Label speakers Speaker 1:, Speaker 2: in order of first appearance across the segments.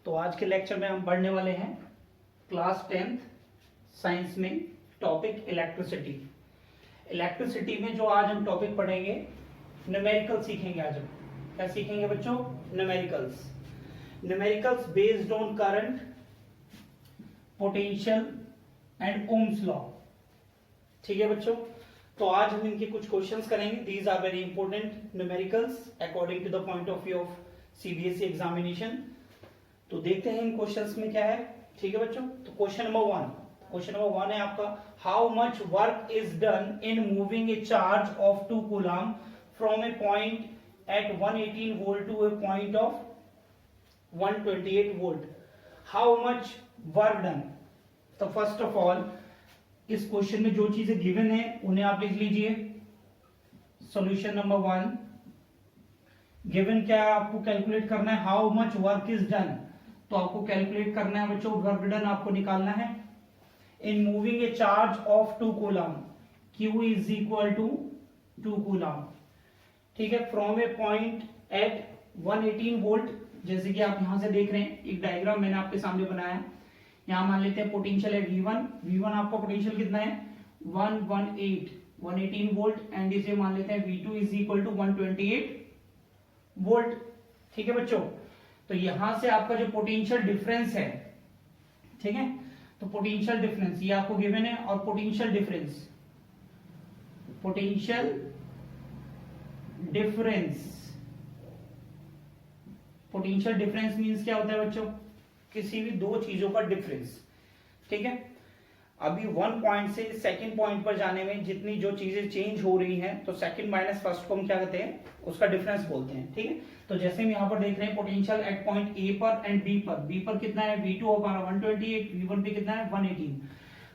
Speaker 1: तो आज के लेक्चर में हम पढ़ने वाले हैं क्लास 10th साइंस में टॉपिक इलेक्ट्रिसिटी। इलेक्ट्रिसिटी में जो आज हम टॉपिक पढ़ेंगे न्यूमेरिकल सीखेंगे। आज हम क्या सीखेंगे बच्चों? Numericals. Numericals based on current, potential and Ohm's law. ठीक है बच्चों, तो आज हम इनके कुछ क्वेश्चंस करेंगे। These are very important numericals according to the point of view of CBSE examination. तो देखते हैं इन क्वेश्चंस में क्या है। ठीक है बच्चों, तो क्वेश्चन नंबर वन है आपका, how much work is done in moving a charge of 2 coulomb from a point at 118 volt to a point of 128 volt. How much work done. तो फर्स्ट ऑफ ऑल इस question में जो चीजें given है उन्हें आप लिख लीजिए। सॉल्यूशन नंबर 1 गिवन क्या है, आपको कैलकुलेट करना है how much work is done. तो आपको कैलकुलेट करना है बच्चों, वर्क डन आपको निकालना है in moving a charge of 2 coulomb, Q is equal to 2 coulomb. ठीक है, from a point at 118 volt. जैसे कि आप यहां से देख रहे हैं, एक डायग्राम मैंने आपके सामने बनाया है। यहां मान लेते हैं पोटेंशियल है V1 आपका पोटेंशियल कितना है 118 वोल्ट, एंड इसे मान लेते हैं V2 is equal to 128 volt. ठीक है बच्चों, तो यहां से आपका जो पोटेंशियल डिफरेंस है, ठीक है, तो पोटेंशियल डिफरेंस ये आपको गिवन है, और पोटेंशियल डिफरेंस मींस क्या होता है बच्चों? किसी भी दो चीजों का डिफरेंस। ठीक है, अभी 1 पॉइंट से सेकंड पॉइंट पर जाने में जितनी जो चीजें चेंज हो रही हैं, तो सेकंड माइनस फर्स्ट को हम क्या कहते हैं? उसका डिफरेंस बोलते हैं। ठीक है, तो जैसे हम यहाँ पर देख रहे हैं पोटेंशियल एट पॉइंट ए पर एंड बी पर कितना है V2 हमारा 128, V1 पे कितना है 118।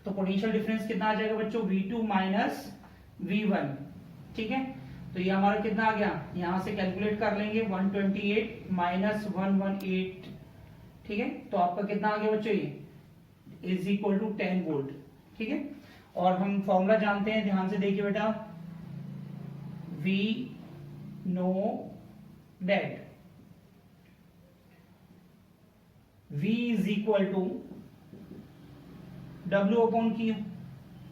Speaker 1: तो पोटेंशियल डिफरेंस कितना आ जाएगा बच्चों? V2 minus V1। ठीक है, तो ये हमारा कितना आ गया, यहां से कैलकुलेट कर लेंगे 128 माइनस 118। ठीक है, तो आपका कितना आ गया बच्चों? ये इज इक्वल टू 10 वोल्ट। ठीक है, और हम फॉर्मूला जानते हैं, ध्यान से देखिए बेटा, we know that V is equal to W upon Q।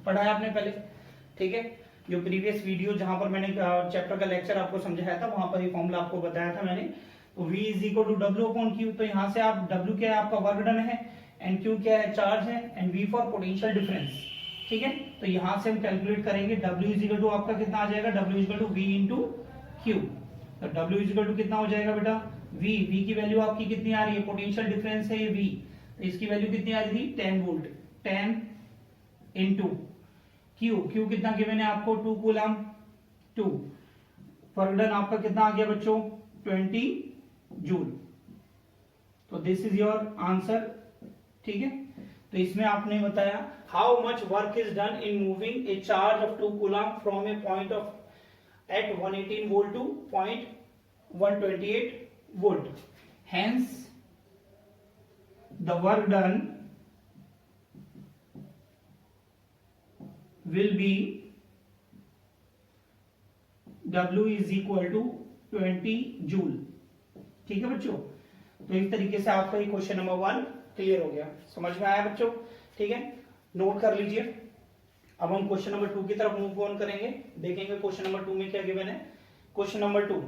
Speaker 1: पढ़ा है आपने पहले। ठीक है, जो प्रीवियस वीडियो जहां पर मैंने चैप्टर का लेक्चर आपको समझाया था, वहां पर ये फॉर्मूला आपको बताया था मैंने। तो V is equal to W upon Q। तो यहां से आप W क्या है आपका वर्क डन है, एंड Q क्या है चार्ज है, and V for potential difference. ठीक है, तो यहां से हम कैलकुलेट करेंगे W इज इक्वल टू आपका कितना आ जाएगा, W is equal to V into Q। तो W इज इक्वल टू कितना हो जाएगा बेटा? V की वैल्यू आपकी कितनी आ रही है? पोटेंशियल डिफरेंस है ये V, तो इसकी वैल्यू कितनी आ रही थी 10 वोल्ट। 10 इंटू Q कितना गिवन है आपको? 2 कूलम 2। वर्क डन आपका कितना आ गया बच्चों? 20 जूल। तो दिस इज योर आंसर। ठीक है, तो इसमें आपने बताया how much work is done in moving a charge of 2 coulomb from a point of at 118 volt to point 128 volt. Hence the work done will be W is equal to 20 joule. ठीक है बच्चों, तो इस तरीके से आपका ये question number 1 clear हो गया, समझ में आया बच्चों? ठीक है, नोट कर लीजिए। अब हम क्वेश्चन नंबर 2 की तरफ मूव ऑन करेंगे, देखेंगे क्वेश्चन नंबर 2 में क्या गिवन है। क्वेश्चन नंबर 2,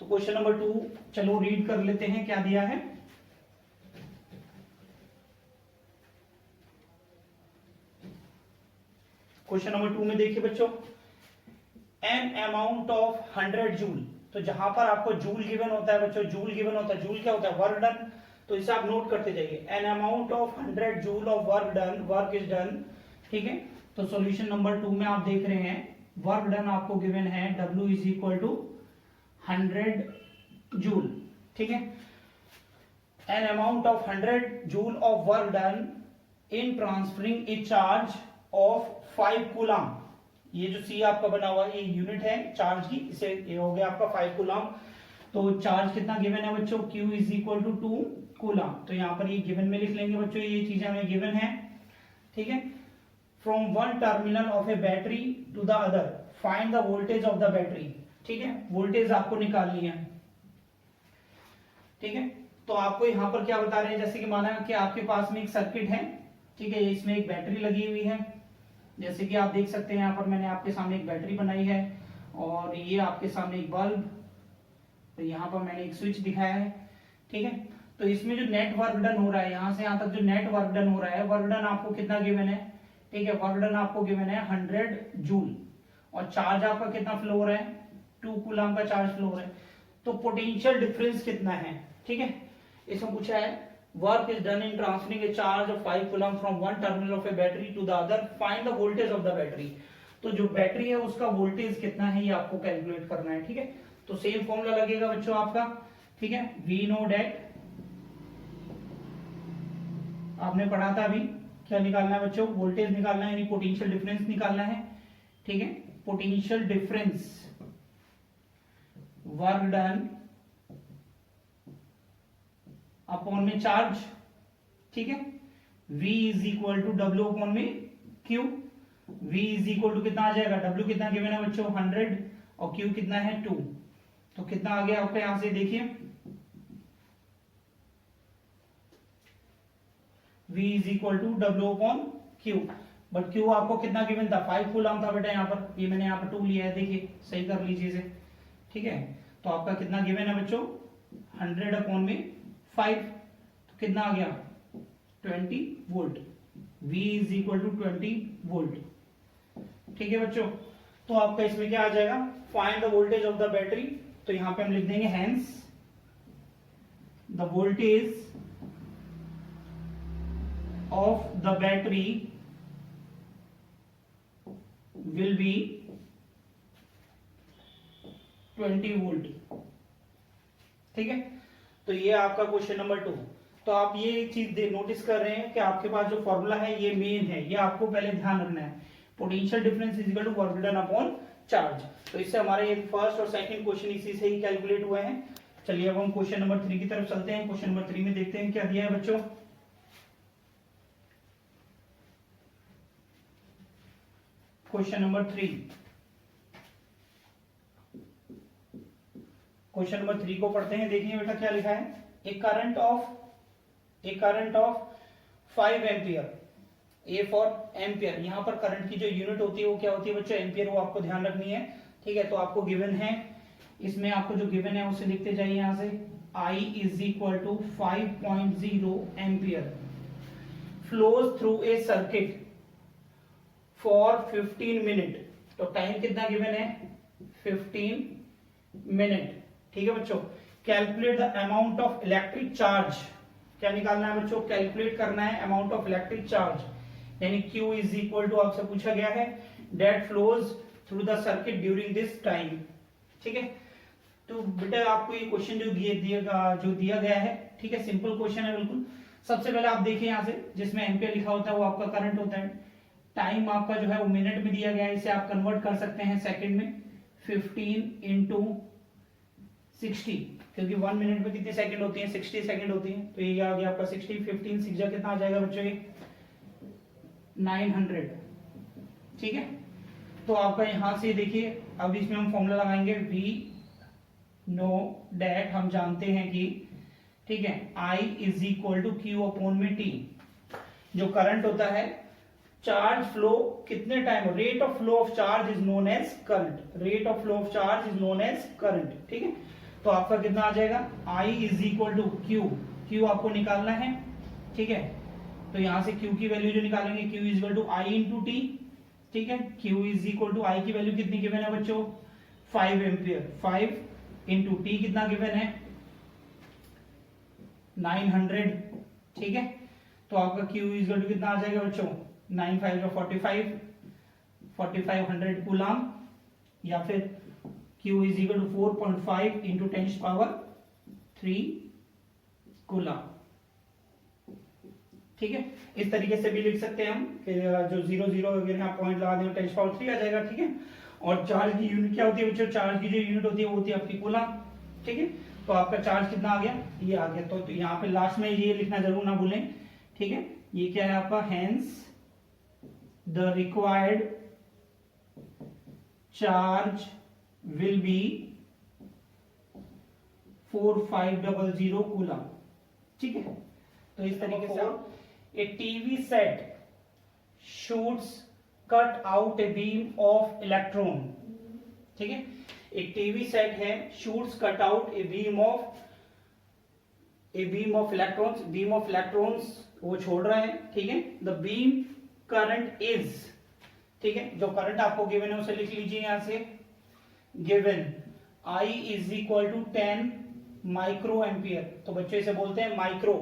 Speaker 1: तो क्वेश्चन नंबर 2 चलो रीड कर लेते हैं क्या दिया है। क्वेश्चन नंबर 2 में देखिए बच्चों, एन अमाउंट ऑफ 100 जूल। तो जहां पर आपको जूल गिवन होता है बच्चों, जूल गिवन होता है, जूल क्या होता है? Work done. तो इसे आप नोट करते जाइए, N amount of 100 joule of work done, work is done. ठीक है, तो सॉल्यूशन नंबर 2 में आप देख रहे हैं वर्क डन आपको गिवन है W is equal to 100 joule. ठीक है, an amount of 100 joule of work done in transferring a charge of 5 coulomb. ये जो C आपका बना हुआ है, ये यूनिट है चार्ज की, इसे ये हो गया आपका 5 कूलम। तो चार्ज कितना गिवन है बच्चों? Q is equal to 2 coulomb. तो यहाँ पर ये गिवन में लिख लेंगे बच्चों, ये चीजें हमें गिवन है। ठीक है, from one terminal of a battery to the other find the voltage of the battery. ठीक है, वोल्टेज आपको निकालनी है। ठीक है, तो आपको यहाँ पर क्या बता रहे हैं, जैसे कि माना कि आपके पास में एक सर्किट है, ठीक है, इसमें एक बैटरी लगी हुई है, जैसे कि आप देख सकते हैं यहाँ पर मैंने आपके सामने एक बैटरी बनाई है और ये आपके सामने एक बल्ब, तो यहाँ पर मैंने एक स्विच दिखाया है, ठीक है। तो इसमें जो नेट वर्क डन हो रहा है, यहाँ से यहाँ तक जो नेट वर्क डन हो रहा है, वर्क डन आपको कितना गिवन है, ठीक है, वर्क डन आपको गिवन है 100 जूल और चार्ज आपका कितना फ्लो हो रहा है, 2 कूलम का चार्ज फ्लो हो रहा है। तो पोटेंशियल डिफरेंस कितना है, ठीक है, इसमें पूछा है work is done in transferring a charge of 5 coulomb from one terminal of a battery to the other, find the voltage of the battery. तो जो बैटरी है उसका वोल्टेज कितना है ये आपको कैलकुलेट करना है, ठीक है। तो सेम फॉर्मूला लगेगा बच्चों आपका, ठीक है, वी नो डेट, आपने पढ़ा था अभी, क्या निकालना है बच्चों, वोल्टेज निकालना है, यानी पोटेंशियल डिफरेंस निकालना है, ठीक है, potential difference work done upon में चार्ज, ठीक है, V is equal to W upon में Q, V is equal to कितना आ जाएगा, W कितना गिवन है बच्चों 100 और Q कितना है 2, तो कितना आ गया आपका, यहां से देखिए V is equal to W upon Q, but Q आपको कितना गिवन था, 5 कूलम था बेटा, यहाँ पर ये मैंने यहाँ पर 2 लिया है, देखिए सही कर लीजिए इसे, ठीक है। तो आपका कितना गिवन है बच्चों 100 अपॉन में 5, तो कितना आ गया 20 volt, V is equal to 20 volt, ठीक है बच्चों। तो आपका इसमें क्या आ जाएगा, find the voltage of the battery, तो यहां पे हम लिख देंगे hence the voltage of the battery will be 20 volt, ठीक है। तो ये आपका क्वेश्चन नंबर 2। तो आप ये एक चीज नोटिस कर रहे हैं कि आपके पास जो फॉर्मूला है ये मेन है, ये आपको पहले ध्यान रखना है, potential difference is equal to work done upon charge. तो इससे हमारे ये फर्स्ट और सेकंड क्वेश्चन इसी से ही कैलकुलेट हुए हैं। चलिए अब हम क्वेश्चन नंबर 3 की तरफ चलते हैं। क्वेश्चन नंबर 3 में देखते हैं क्या दिया है बच्चों। क्वेश्चन नंबर 3, क्वेश्चन नंबर 3 को पढ़ते हैं। देखिए बेटा क्या लिखा है, a current of 5 ampere, a four ampere, यहां पर करंट की जो यूनिट होती है वो क्या होती है बच्चों, एम्पियर, वो आपको ध्यान रखनी है, ठीक है। तो आपको गिवन है, इसमें आपको जो गिवन है उसे लिखते जाइए यहां से, I is equal to 5.0 ampere flows through a circuit for 15 minute. तो टाइम कितना गिवन है 15 मिनट, ठीक है बच्चों। Calculate the amount of electric charge, क्या निकालना है बच्चों, कैलकुलेट करना है अमाउंट ऑफ इलेक्ट्रिक चार्ज, यानी Q इज इक्वल टू आपसे पूछा गया है that flows through the circuit during this time, ठीक है। तो बेटा आपको ये क्वेश्चन जो दिया गया है, ठीक है, सिंपल क्वेश्चन है बिल्कुल। सबसे पहले आप देखिए यहां से, जिसमें एम्पियर लिखा होता है वो आपका करंट होता है, टाइम आपका जो है वो मिनट में दिया गया है, इसे आप कन्वर्ट कर सकते हैं सेकंड में, 15 इंटू 60, क्योंकि 1 मिनट में कितनी सेकंड होती है, 60 सेकंड होती है। तो ये आ गया आपका 60, 15 6 कितना आ जाएगा बच्चों, ये 900, ठीक है। तो आपका यहां से देखिए, अब इसमें हम फॉर्मूला लगाएंगे, वी नो डेट, हम जानते हैं कि, ठीक है, I is equal to Q upon में T, जो करंट होता है, चार्ज फ्लो कितने time, rate of flow of charge is known as current, rate of flow of charge is known as current, ठीक है। तो आपका कितना आ जाएगा, I is equal to Q आपको निकालना है, ठीक है। तो यहां से Q की वैल्यू जो निकालेंगे, Q is equal to I into T, ठीक है। Q is equal to I की वैल्यू कितनी गिवन है बच्चों, 5 एम्पियर, 5 इंटू टी कितना गिवन है 900, ठीक है। तो आपका Q इज इक्वल टू कितना आ जाएगा बच्चों, 9 5 का 45, 4500 कूलम, या फिर Q is equal to 4.5 into 10 power 3 coulomb, ठीक है। इस तरीके से भी लिख सकते हैं हम कि जो 0 0 वगैरह यहाँ पॉइंट लगा देंगे 10 पावर 3 आ जाएगा, ठीक है। और चार्ज की यूनिट क्या होती है बच्चों, चार्ज की जो यूनिट होती है वो होती है आपकी कूलम, ठीक है। तो आपका चार्ज कितना आ गया, ये आ गया। तो यहाँ पे लास्ट में ये लिखना जरूर ना भूलें, ठीक है। ये क्या है आपका, hence the required charge will be 4500 coulomb, ठीक है। तो इस तरीके से a TV set shoots cut out a beam of electron, ठीक है। एक टीवी सेट है, shoots cut out a beam of electrons, beam of electrons वो छोड़ रहे हैं, ठीक है। the beam current is, ठीक है, जो करंट आपको गिवन है उसे लिख लीजिए यहां से, given I is equal to 10 micro ampere. तो बच्चों इसे बोलते हैं माइक्रो,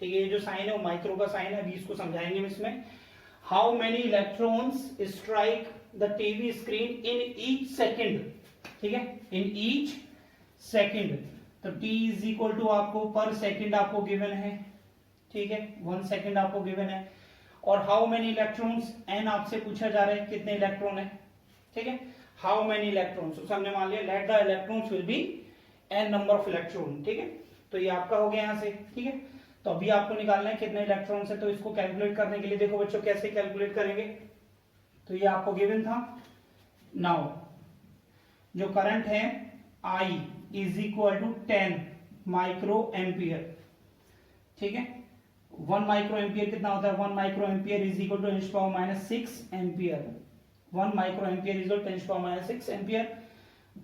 Speaker 1: ठीक है। ये जो साइन है वो माइक्रो का साइन है, अभी इसको समझाएंगे हम इसमें। How many electrons strike the TV screen in each second, ठीक है, इन ईच सेकेंड। तो t इज इक्वल टू आपको पर सेकेंड आपको गिवन है, ठीक है, 1 सेकेंड आपको गिवन है। और हाउ मेनी इलेक्ट्रॉन्स, n आपसे पूछा जा रहा है कितने इलेक्ट्रॉन है, ठीक है। हाउ मेनी इलेक्ट्रॉन्स, तो हमने मान लिया let the electrons will be n number of electron, ठीक है। तो ये आपका हो गया यहां से, ठीक है। तो अभी आपको निकालना है कितने इलेक्ट्रॉन्स है, तो इसको कैलकुलेट करने के लिए देखो बच्चों कैसे कैलकुलेट करेंगे। तो ये आपको गिवन था। नाउ जो करंट है I is equal to 10 micro ampere, ठीक है। 1 माइक्रो एम्पियर कितना होता है, 1 micro ampere is equal to 10⁻⁶ ampere. 1 micro ampere is equal to 10⁻⁶ ampere.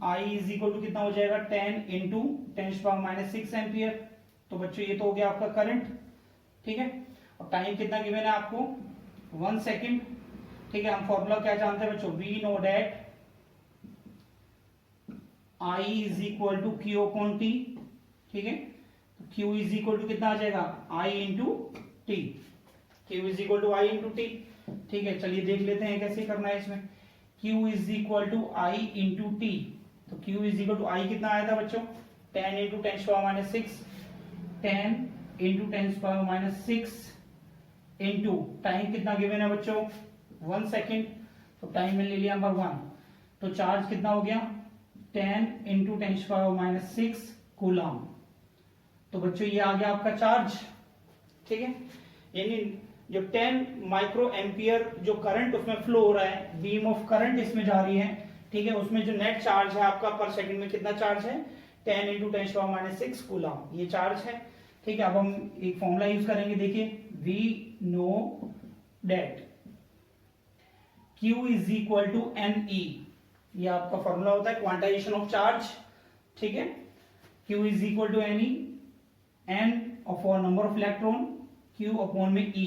Speaker 1: I is equal to कितना हो जाएगा, 10 इंटू 10⁻⁶ एम्पियर। तो बच्चों ये तो हो गया आपका करंट, ठीक है। और टाइम कितना गिवन है आपको, 1 सेकेंड, ठीक है। हम फॉर्मूला क्या जानते हैं बच्चों, we know that I is equal to Q upon T, ठीक है। तो Q इज इक्वल टू कितना आ जाएगा, I into T, Q is equal to I into T, ठीक है। चलिए देख लेते हैं कैसे करना है इसमें। Q is equal to I into T, तो Q is equal to I कितना आया था बच्चों, 10 इंटू 10⁻⁶, 10 इंटू 10⁻⁶ इंटू टाइम कितना गिवन है बच्चों, 1 सेकेंड। तो टाइम में ले लिया नंबर 1। तो चार्ज कितना हो गया, 10 इंटू 10⁻⁶ कूलम। तो बच्चों ये आ गया आपका चार्ज, ठीक है। यानी जो 10 माइक्रो एम्पियर जो करंट उसमें फ्लो हो रहा है, बीम ऑफ करंट इसमें जा रही है, ठीक है, उसमें जो नेट चार्ज है आपका पर सेकंड में कितना चार्ज है, 10 इंटू 10⁻⁶ कूलम, ये चार्ज है, ठीक है। अब हम एक फॉर्मूला यूज करेंगे, देखिए we know that Q is equal to NE, ये आपका फॉर्मूला होता है क्वांटाइजेशन ऑफ चार्ज, ठीक है। Q is equal to NE, N और number of electron, Q upon में E,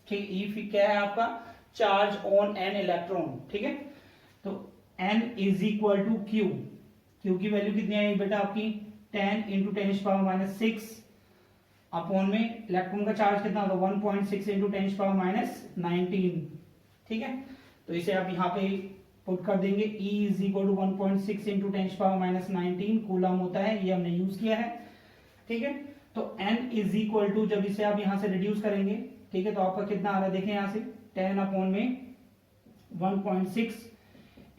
Speaker 1: ठीक। E क्या है आपका, चार्ज ऑन N इलेक्ट्रॉन, ठीक है। तो N is equal to Q की वैल्यू कितनी आई बेटा आपकी, 10 इंटू 10⁻⁶ अपॉन में इलेक्ट्रॉन का चार्ज कितना होगा, 1.6 इंटू 10⁻⁹, ठीक है। तो इसे आप यहाँ पे पुट कर देंगे, E is equal to 1.6 into 10⁻⁹ coulomb होता है, ये हमने यूज किया है, ठीक है। तो N इज इक्वल टू, जब इसे आप यहाँ से रिड्यूस करेंगे, ठीक है, तो आपका कितना आ रहा है, देखें यहाँ से 10 अपॉन में 1.6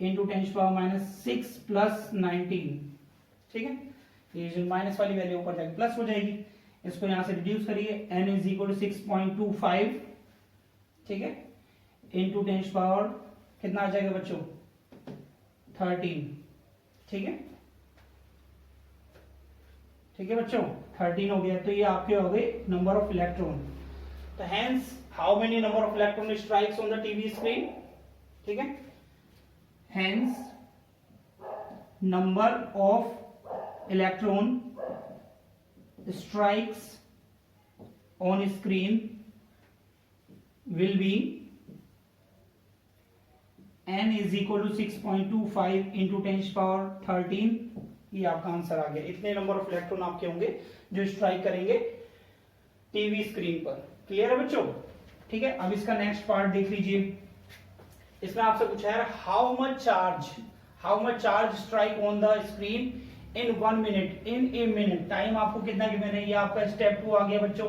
Speaker 1: इंटू 10⁻⁶ प्लस 19, ठीक है। ये जो माइनस वाली वैल्यू ऊपर जाएगी प्लस हो जाएगी, इसको यहां से रिड्यूस करिए, n इज इक्वल टू 6.25, ठीक है, इंटू 10 पावर कितना आ जाएगा बच्चों, 13, ठीक है, ठीक है बच्चों, 13 हो गया। तो ये आपके हो गए नंबर ऑफ इलेक्ट्रॉन। तो hence how many number of electron strikes on the TV screen, ठीक है, hence number of electron strikes on screen will be n is equal to 6.25 into 10⁻13। ये आपका आंसर आ गया। इतने नंबर ऑफ इलेक्ट्रॉन आपके होंगे जो स्ट्राइक करेंगे टीवी स्क्रीन पर। क्लियर है बच्चों, ठीक है। अब इसका नेक्स्ट पार्ट देख लीजिए। इसमें आपसे पूछा है how much charge strike on the screen in 1 minute, in a minute. Time आपको कितना गिवन है, ये आपका स्टेप 2 आ गया बच्चों,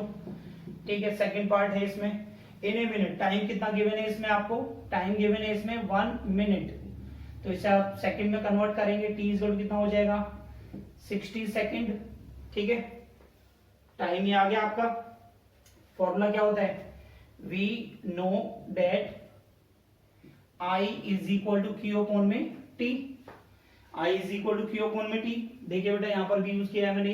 Speaker 1: ठीक है। सेकंड पार्ट है इसमें, इन ए मिनट टाइम कितना गिवन है इसमें, आपको टाइम गिवन है इसमें 1 मिनट। तो इसे आप सेकंड में कन्वर्ट करेंगे, टी इक्वल कितना हो जाएगा, 60 सेकंड, ठीक है। टाइम ये आ गया आपका। फॉर्मूला क्या होता है, we know that I is equal to Q upon में T, I is equal to Q upon में T। देखिए बेटा यहाँ पर भी यूज किया है मैंने,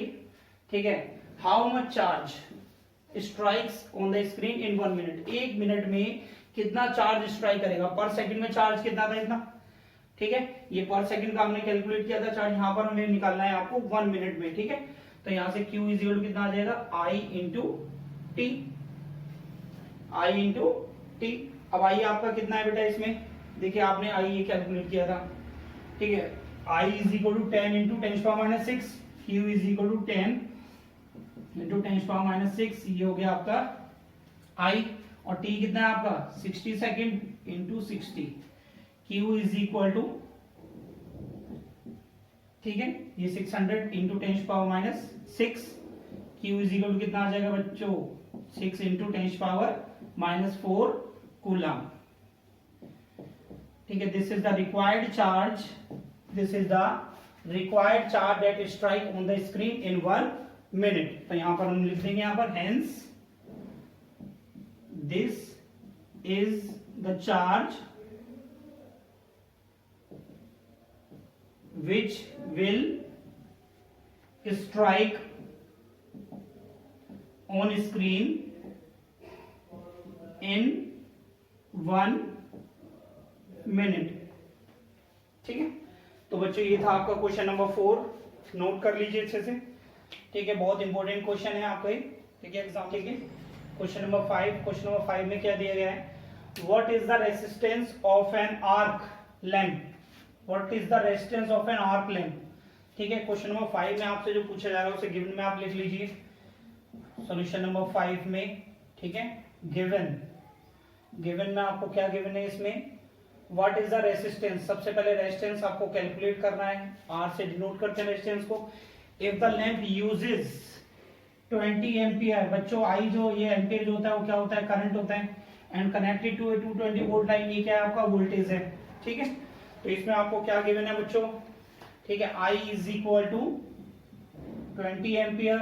Speaker 1: ठीक है। How much charge strikes on the screen in 1 minute, 1 minute में कितना चार्ज स्ट्राइक करेगा। पर सेकंड में चार्ज कितना था, इतना, ठीक है। ये पर सेकंड का हमने कैलकुलेट किया था चार्ज, यहाँ पर हमें निकालना है आपको 1 मिनट में, ठीक है। तो यहाँ से Q इज इक्वल कितना आ जाएगा, I into T, I into T. अब I आपका कितना है बेटा, इसमें देखिए आपने I ये कैलकुलेट किया था, ठीक है। I is equal to 10 into 10⁻⁶, Q is equal to 10 into 10⁻⁶, ये हो गया आपका I, और T कितना है आपका 60 second into 60, Q is equal to, ठीक है, ये 600 into 10⁻⁶, Q is equal to कितना आ जाएगा बच्चों, 6 इंटू 10⁻⁴ कूलम, ठीक है। This is the required charge, this is the required charge that strike on the screen in 1 minute. तो यहां पर हम लिख देंगे, यहां पर hence this is the charge which will strike on screen in 1 minute, ठीक है। तो बच्चों ये था आपका क्वेश्चन नंबर 4, नोट कर लीजिए अच्छे से, ठीक है। बहुत इंपॉर्टेंट क्वेश्चन है आपका, ठीक है, एग्जाम, ठीक है। क्वेश्चन नंबर 5, क्वेश्चन नंबर 5 में क्या दिया गया है, what is the resistance of an arc lamp, what is the resistance of an arc lamp, ठीक है। क्वेश्चन नंबर 5 में आपसे जो पूछा जा रहा है उसे गिवन में आप लिख लीजिए, सॉल्यूशन नंबर 5 में, ठीक है। गिवन में आपको क्या गिवन है, इसमें व्हाट इज द रेजिस्टेंस, सबसे पहले रेजिस्टेंस आपको कैलकुलेट करना है, आर से डिनोट करते हैं रेजिस्टेंस को। If the lamp uses 20 ampere, बच्चों आई जो ये एम्पियर जो होता है वो क्या होता है, करंट होता है, and connected to a 220 volt line, ये क्या है आपका वोल्टेज है, ठीक है। तो इसमें आपको क्या गिवन है बच्चों, ठीक है, I is equal to 20 ampere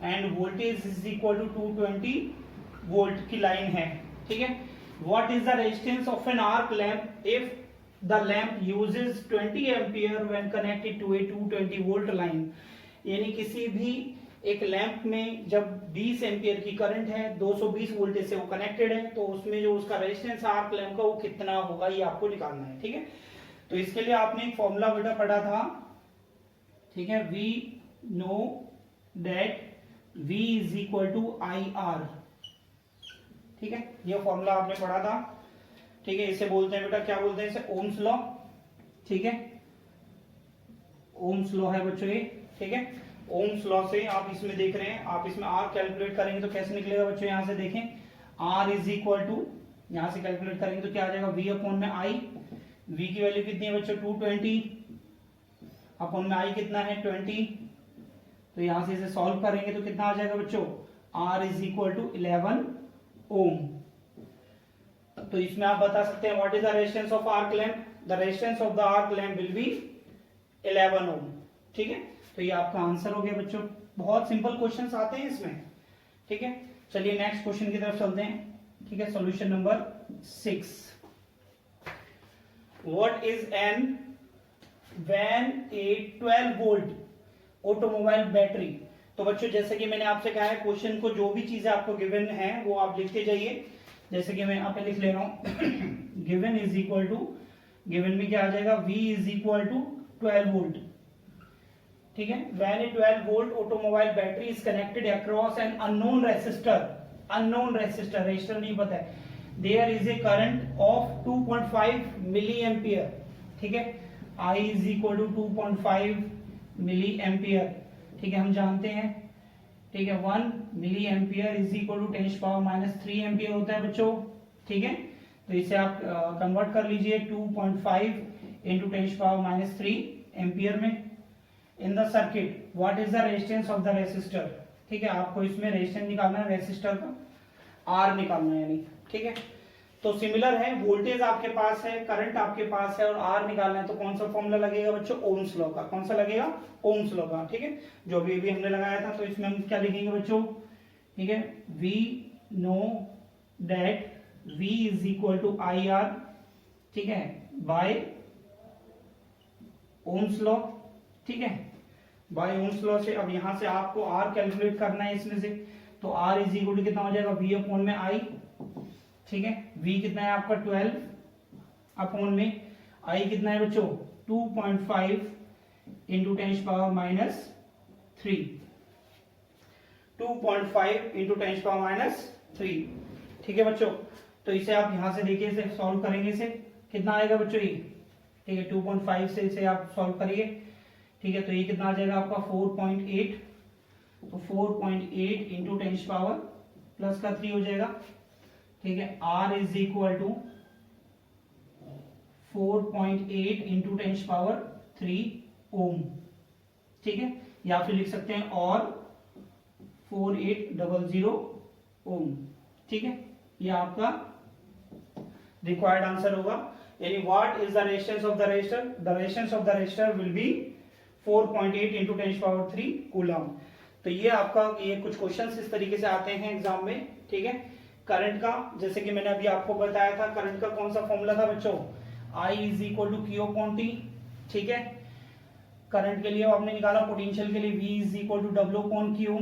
Speaker 1: and voltage is equal to 220 volt की लाइन है, ठीक है। What is the resistance of an arc lamp if the lamp uses 20 ampere when connected to a 220 volt line, यानी किसी भी एक lamp में जब 20 एम्पियर की करंट है, 220 वोल्टेज से वो कनेक्टेड है, तो उसमें जो उसका रेजिस्टेंस आर्क लैंप का वो कितना होगा, ये आपको निकालना है, ठीक है। तो इसके लिए आपने एक फॉर्मूला बेटा पढ़ा था, ठीक है, we know that V is equal to IR, ठीक है, ये फॉर्मूला आपने पढ़ा था, ठीक है। इसे बोलते हैं बेटा, क्या बोलते हैं इसे, ओम्स लॉ, ठीक है, ओम्स लॉ है बच्चों ये, ठीक है। ओम्स लॉ से आप इसमें देख रहे हैं, आप इसमें R कैलकुलेट करेंगे तो कैसे निकलेगा बच्चों, यहां से देखें, R इज इक्वल टू, यहां से कैलकुलेट करेंगे तो क्या आ जाएगा, V अपॉन में I, V की वैल्यू कितनी है बच्चों 220, अपॉन में I कितना है 20, तो यहां से इसे सॉल्व करेंगे तो कितना आ जाएगा बच्चों, R इज इक्वल टू 11 ओम। तो इसमें आप बता सकते हैं what is the resistance of arc lamp, the resistance of the arc lamp will be 11 ओम, ठीक है। तो ये आपका आंसर हो गया बच्चों, बहुत सिंपल क्वेश्चंस आते हैं इसमें, ठीक है। चलिए नेक्स्ट क्वेश्चन की तरफ चलते हैं, ठीक है। Solution number 6, what is an when a 12 volt automobile battery, तो बच्चों जैसे कि मैंने आपसे कहा है, क्वेश्चन को जो भी चीजें आपको गिवन है वो आप लिखते जाइए, जैसे कि मैं यहाँ पे लिख ले रहा हूं given is equal to, given में क्या आ जाएगा, V is equal to 12 volt, ठीक है। when a 12 volt automobile battery is connected across an unknown resistor, resistor नहीं पता है, there is a current of 2.5 milliampere, ठीक है, I is equal to 2.5 milliampere, ठीक है, हम जानते हैं, ठीक है, 1 milliampere is equal to 10⁻³ ampere होता है बच्चों, ठीक है। तो इसे आप कन्वर्ट कर लीजिए 2.5 इंटू 10⁻³ एम्पियर में। In the circuit what is the resistance of the resistor, ठीक है, आपको इसमें रेजिस्टेंस निकालना है, रेसिस्टर का R निकालना है, यानी, ठीक है। तो सिमिलर है, वोल्टेज आपके पास है, करंट आपके पास है और R निकालना है, तो कौन सा फॉर्मूला लगेगा बच्चों, ओम्स लॉ का। कौन सा लगेगा, ओम्स लॉ का, ठीक है, जो भी हमने लगाया था। तो इसमें हम क्या लिखेंगे बच्चों, ठीक है, we know that V is equal to IR, ठीक है, बाय ओम्स लॉ, ठीक है। बाय ओम्स लॉ से। अब यहां से आपको आर कैलकुलेट करना है इसमें से, तो आर इज इक्वल टू कितना हो जाएगा, वी अपॉन में आई, ठीक है। वी कितना है आपका 12 अपॉन में आई कितना है बच्चों 2.5 into 10 power minus 3, 2.5 into 10 power minus 3, ठीक है बच्चों। तो इसे आप यहां से देखिए, इसे सॉल्व करेंगे, इसे कितना आएगा बच्चों ये, ठीक है 2.5 से इसे आप सॉल्व करिए, ठीक है। तो ये कितना आ जाएगा आपका 4.8, तो 4.8 इंटू 10 पावर प्लस का 3 हो जाएगा, ठीक है। R is equal to 4.8 into 10 power 3 ohm, ठीक है। या फिर लिख सकते हैं और 4800 ओम, ठीक है। ये आपका रिक्वायर्ड आंसर होगा। यानी what is the resistance of the resistor, the resistance of the resistor will be 4.8 into 10 power 3 coulomb. तो ये आपका, ये कुछ क्वेश्चंस इस तरीके से आते हैं एग्जाम में, ठीक है। करंट का, जैसे कि मैंने अभी आपको बताया था, करंट का कौन सा फॉर्मूला था बच्चों, I is equal to Q upon T, ठीक है। करंट के लिए आपने निकाला, पोटेंशियल के लिए V is equal to W upon Q,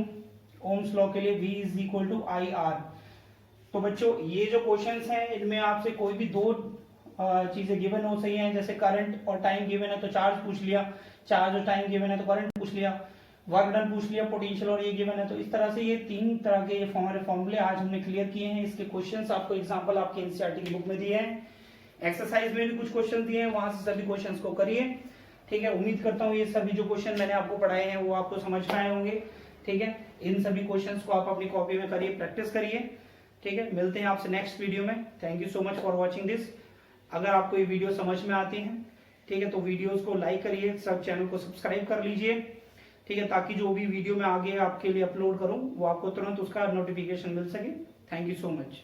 Speaker 1: ohm's law के लिए V is equal to IR। तो बच्चों ये जो क्वेश्चंस हैं, इनमें आपसे कोई भी दो चीजें गिवन हो सही हैं, जैसे करंट और टाइम गिवन है तो चार्ज पूछ लिया, चार्ज और टाइम गिवन है तो करंट पूछ लिया, वर्क डन पूछ लिया, पोटेंशियल और ये गिवन है। तो इस तरह से ये तीन तरह के हमारे फॉर्मूले आज हमने क्लियर किए हैं। इसके क्वेश्चंस आपको एग्जांपल आपके एनसीईआरटी की बुक में दिए हैं, एक्सरसाइज में भी कुछ क्वेश्चन दिए हैं, वहां से सभी क्वेश्चंस को करिए, ठीक है। उम्मीद करता हूँ ये सभी जो क्वेश्चन मैंने आपको पढ़ाए हैं वो आपको समझ में आए होंगे, ठीक है। इन सभी क्वेश्चंस को आप अपनी कॉपी में करिए, प्रैक्टिस करिए, ठीक है। मिलते हैं आपसे नेक्स्ट वीडियो में। Thank you so much for watching this. अगर आपको ये वीडियो समझ में आती है, ठीक है, तो वीडियोस को लाइक करिए, सब चैनल को सब्सक्राइब कर लीजिए, ठीक है, ताकि जो भी वीडियो मैं आगे आपके लिए अपलोड करूं वो आपको तुरंत उसका नोटिफिकेशन मिल सके। Thank you so much.